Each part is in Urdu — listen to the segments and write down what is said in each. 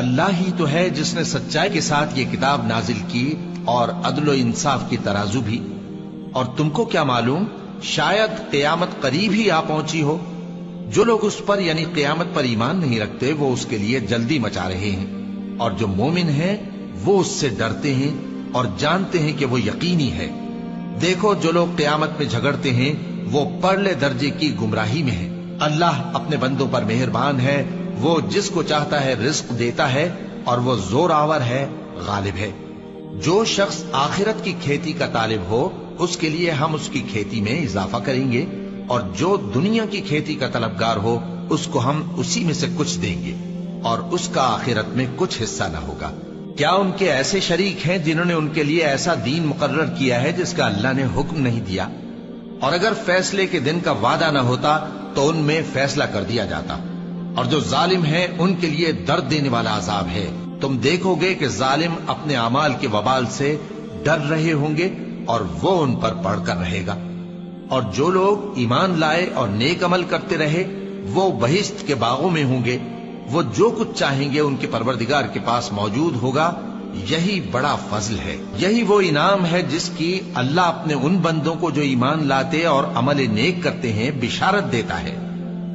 اللہ ہی تو ہے جس نے سچائی کے ساتھ یہ کتاب نازل کی اور عدل و انصاف کی ترازو بھی. اور تم کو کیا معلوم، شاید قیامت قریب ہی آ پہنچی ہو. جو لوگ اس پر یعنی قیامت پر ایمان نہیں رکھتے وہ اس کے لیے جلدی مچا رہے ہیں، اور جو مومن ہیں وہ اس سے ڈرتے ہیں اور جانتے ہیں کہ وہ یقینی ہے. دیکھو جو لوگ قیامت میں جھگڑتے ہیں وہ پرلے درجے کی گمراہی میں ہیں. اللہ اپنے بندوں پر مہربان ہے، وہ جس کو چاہتا ہے رزق دیتا ہے اور وہ زور آور ہے، غالب ہے. جو شخص آخرت کی کھیتی کا طالب ہو اس کے لیے ہم اس کی کھیتی میں اضافہ کریں گے، اور جو دنیا کی کھیتی کا طلبگار ہو اس کو ہم اسی میں سے کچھ دیں گے، اور اس کا آخرت میں کچھ حصہ نہ ہوگا. کیا ان کے ایسے شریک ہیں جنہوں نے ان کے لیے ایسا دین مقرر کیا ہے جس کا اللہ نے حکم نہیں دیا؟ اور اگر فیصلے کے دن کا وعدہ نہ ہوتا تو ان میں فیصلہ کر دیا جاتا. اور جو ظالم ہیں ان کے لیے درد دینے والا عذاب ہے. تم دیکھو گے کہ ظالم اپنے اعمال کے وبال سے ڈر رہے ہوں گے اور وہ ان پر پڑھ کر رہے گا. اور جو لوگ ایمان لائے اور نیک عمل کرتے رہے وہ بہشت کے باغوں میں ہوں گے. وہ جو کچھ چاہیں گے ان کے پروردگار کے پاس موجود ہوگا. یہی بڑا فضل ہے، یہی وہ انعام ہے جس کی اللہ اپنے ان بندوں کو جو ایمان لاتے اور عمل نیک کرتے ہیں بشارت دیتا ہے.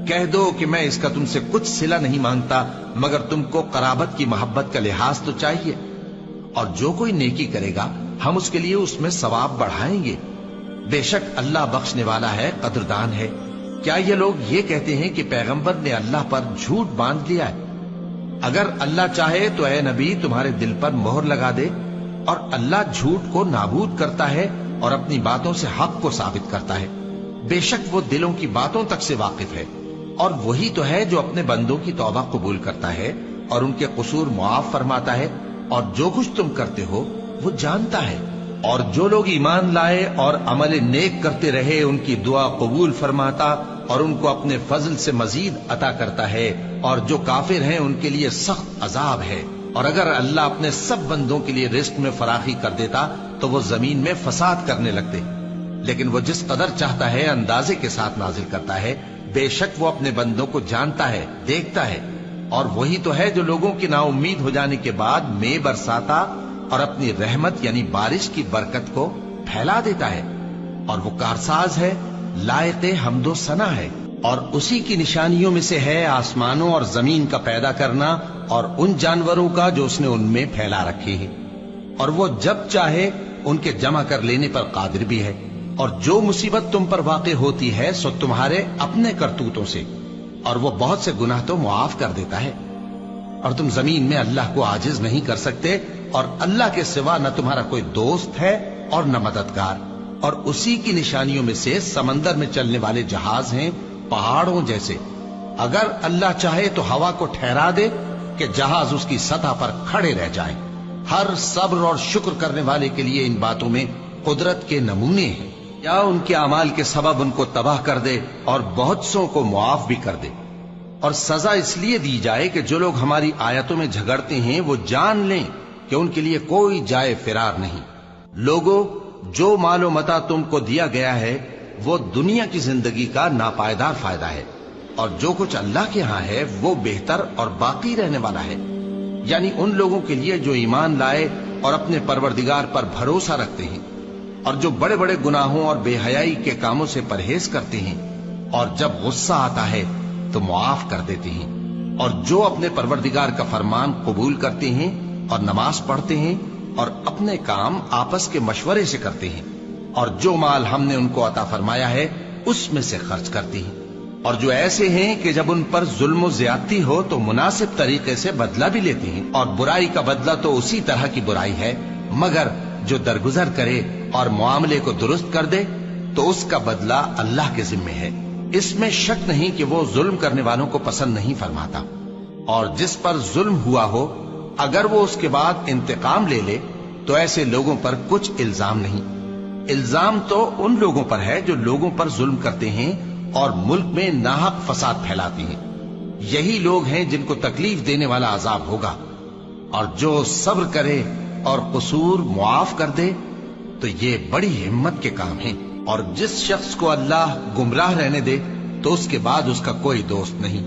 کہہ دو کہ میں اس کا تم سے کچھ صلہ نہیں مانگتا مگر تم کو قرابت کی محبت کا لحاظ تو چاہیے. اور جو کوئی نیکی کرے گا ہم اس کے لیے اس میں ثواب بڑھائیں گے. بے شک اللہ بخشنے والا ہے، قدردان ہے. کیا یہ لوگ یہ کہتے ہیں کہ پیغمبر نے اللہ پر جھوٹ باندھ لیا ہے؟ اگر اللہ چاہے تو اے نبی تمہارے دل پر مہر لگا دے. اور اللہ جھوٹ کو نابود کرتا ہے اور اپنی باتوں سے حق کو ثابت کرتا ہے. بے شک وہ دلوں کی باتوں تک سے واقف ہے. اور وہی تو ہے جو اپنے بندوں کی توبہ قبول کرتا ہے اور ان کے قصور معاف فرماتا ہے، اور جو کچھ تم کرتے ہو وہ جانتا ہے. اور جو لوگ ایمان لائے اور عمل نیک کرتے رہے ان کی دعا قبول فرماتا اور ان کو اپنے فضل سے مزید عطا کرتا ہے. اور جو کافر ہیں ان کے لیے سخت عذاب ہے. اور اگر اللہ اپنے سب بندوں کے لیے رزق میں فراخی کر دیتا تو وہ زمین میں فساد کرنے لگتے، لیکن وہ جس قدر چاہتا ہے اندازے کے ساتھ نازل کرتا ہے. بے شک وہ اپنے بندوں کو جانتا ہے، دیکھتا ہے. اور وہی تو ہے جو لوگوں کی نا امید ہو جانے کے بعد میں برساتا اور اپنی رحمت یعنی بارش کی برکت کو پھیلا دیتا ہے. اور وہ کارساز ہے، لائق حمد و ثنا ہے. اور اسی کی نشانیوں میں سے ہے آسمانوں اور زمین کا پیدا کرنا اور ان جانوروں کا جو اس نے ان میں پھیلا رکھے ہیں. اور وہ جب چاہے ان کے جمع کر لینے پر قادر بھی ہے. اور جو مصیبت تم پر واقع ہوتی ہے سو تمہارے اپنے کرتوتوں سے، اور وہ بہت سے گناہ تو معاف کر دیتا ہے. اور تم زمین میں اللہ کو عاجز نہیں کر سکتے، اور اللہ کے سوا نہ تمہارا کوئی دوست ہے اور نہ مددگار. اور اسی کی نشانیوں میں سے سمندر میں چلنے والے جہاز ہیں پہاڑوں جیسے. اگر اللہ چاہے تو ہوا کو ٹھہرا دے کہ جہاز اس کی سطح پر کھڑے رہ جائیں. ہر صبر اور شکر کرنے والے کے لیے ان باتوں میں قدرت کے نمونے ہیں. یا ان کے اعمال کے سبب ان کو تباہ کر دے اور بہت سو کو معاف بھی کر دے. اور سزا اس لیے دی جائے کہ جو لوگ ہماری آیتوں میں جھگڑتے ہیں وہ جان لیں کہ ان کے لیے کوئی جائے فرار نہیں. لوگوں، جو مال و متاع تم کو دیا گیا ہے وہ دنیا کی زندگی کا ناپائیدار فائدہ ہے، اور جو کچھ اللہ کے ہاں ہے وہ بہتر اور باقی رہنے والا ہے. یعنی ان لوگوں کے لیے جو ایمان لائے اور اپنے پروردگار پر بھروسہ رکھتے ہیں، اور جو بڑے بڑے گناہوں اور بے حیائی کے کاموں سے پرہیز کرتے ہیں، اور جب غصہ آتا ہے تو معاف کر دیتے ہیں. اور جو اپنے پروردگار کا فرمان قبول کرتے ہیں اور نماز پڑھتے ہیں اور اپنے کام آپس کے مشورے سے کرتے ہیں، اور جو مال ہم نے ان کو عطا فرمایا ہے اس میں سے خرچ کرتے ہیں. اور جو ایسے ہیں کہ جب ان پر ظلم و زیادتی ہو تو مناسب طریقے سے بدلہ بھی لیتے ہیں. اور برائی کا بدلہ تو اسی طرح کی برائی ہے، مگر جو درگزر کرے اور معاملے کو درست کر دے تو اس کا بدلہ اللہ کے ذمے ہے. اس میں شک نہیں کہ وہ ظلم کرنے والوں کو پسند نہیں فرماتا. اور جس پر ظلم ہوا ہو اگر وہ اس کے بعد انتقام لے لے تو ایسے لوگوں پر کچھ الزام نہیں. الزام تو ان لوگوں پر ہے جو لوگوں پر ظلم کرتے ہیں اور ملک میں ناحق فساد پھیلاتے ہیں. یہی لوگ ہیں جن کو تکلیف دینے والا عذاب ہوگا. اور جو صبر کرے اور قصور معاف کر دے تو یہ بڑی ہمت کے کام ہیں. اور جس شخص کو اللہ گمراہ رہنے دے تو اس کے بعد اس کا کوئی دوست نہیں.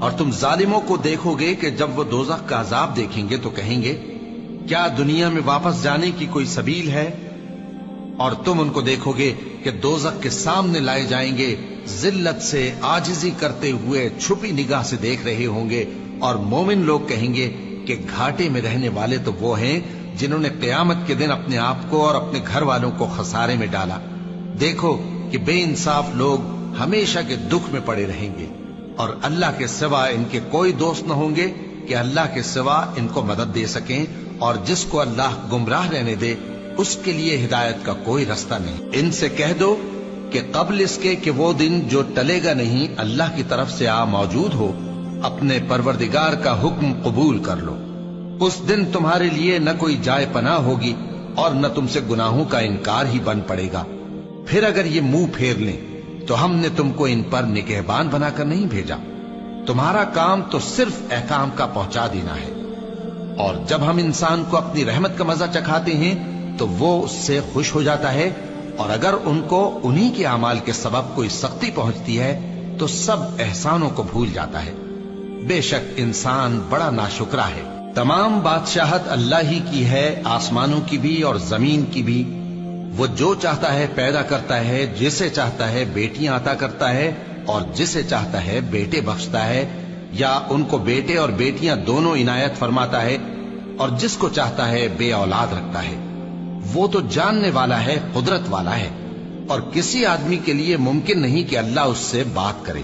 اور تم ظالموں کو دیکھو گے کہ جب وہ دوزخ کا عذاب دیکھیں گے تو کہیں گے کیا دنیا میں واپس جانے کی کوئی سبیل ہے؟ اور تم ان کو دیکھو گے کہ دوزخ کے سامنے لائے جائیں گے، ذلت سے عاجزی کرتے ہوئے چھپی نگاہ سے دیکھ رہے ہوں گے، اور مومن لوگ کہیں گے کہ گھاٹے میں رہنے والے تو وہ ہیں جنہوں نے قیامت کے دن اپنے آپ کو اور اپنے گھر والوں کو خسارے میں ڈالا۔ دیکھو کہ بے انصاف لوگ ہمیشہ کے دکھ میں پڑے رہیں گے، اور اللہ کے سوا ان کے کوئی دوست نہ ہوں گے کہ اللہ کے سوا ان کو مدد دے سکیں، اور جس کو اللہ گمراہ رہنے دے اس کے لیے ہدایت کا کوئی رستہ نہیں۔ ان سے کہہ دو کہ قبل اس کے کہ وہ دن جو ٹلے گا نہیں اللہ کی طرف سے آ موجود ہو، اپنے پروردگار کا حکم قبول کر لو۔ اس دن تمہارے لیے نہ کوئی جائے پناہ ہوگی اور نہ تم سے گناہوں کا انکار ہی بن پڑے گا۔ پھر اگر یہ منہ پھیر لیں تو ہم نے تم کو ان پر نگہبان بنا کر نہیں بھیجا، تمہارا کام تو صرف احکام کا پہنچا دینا ہے۔ اور جب ہم انسان کو اپنی رحمت کا مزہ چکھاتے ہیں تو وہ اس سے خوش ہو جاتا ہے، اور اگر ان کو انہی کے اعمال کے سبب کوئی سختی پہنچتی ہے تو سب احسانوں کو بھول جاتا ہے۔ بے شک انسان بڑا ناشکرا ہے۔ تمام بادشاہت اللہ ہی کی ہے، آسمانوں کی بھی اور زمین کی بھی۔ وہ جو چاہتا ہے پیدا کرتا ہے، جسے چاہتا ہے بیٹیاں عطا کرتا ہے اور جسے چاہتا ہے بیٹے بخشتا ہے، یا ان کو بیٹے اور بیٹیاں دونوں عنایت فرماتا ہے، اور جس کو چاہتا ہے بے اولاد رکھتا ہے۔ وہ تو جاننے والا ہے، قدرت والا ہے، اور کسی آدمی کے لیے ممکن نہیں کہ اللہ اس سے بات کرے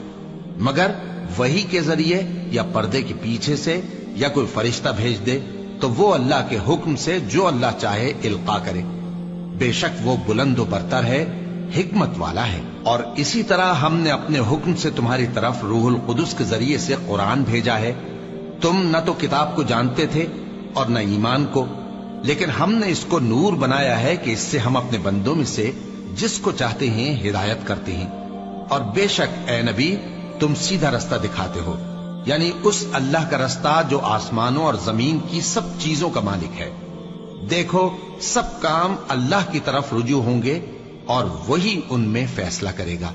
مگر وحی کے ذریعے یا پردے کے پیچھے سے، یا کوئی فرشتہ بھیج دے تو وہ اللہ کے حکم سے جو اللہ چاہے القا کرے۔ بے شک وہ بلند و برتر ہے، حکمت والا ہے۔ اور اسی طرح ہم نے اپنے حکم سے تمہاری طرف روح القدس کے ذریعے سے قرآن بھیجا ہے۔ تم نہ تو کتاب کو جانتے تھے اور نہ ایمان کو، لیکن ہم نے اس کو نور بنایا ہے کہ اس سے ہم اپنے بندوں میں سے جس کو چاہتے ہیں ہدایت کرتے ہیں۔ اور بے شک اے نبی تم سیدھا رستہ دکھاتے ہو، یعنی اس اللہ کا رستہ جو آسمانوں اور زمین کی سب چیزوں کا مالک ہے۔ دیکھو سب کام اللہ کی طرف رجوع ہوں گے اور وہی ان میں فیصلہ کرے گا۔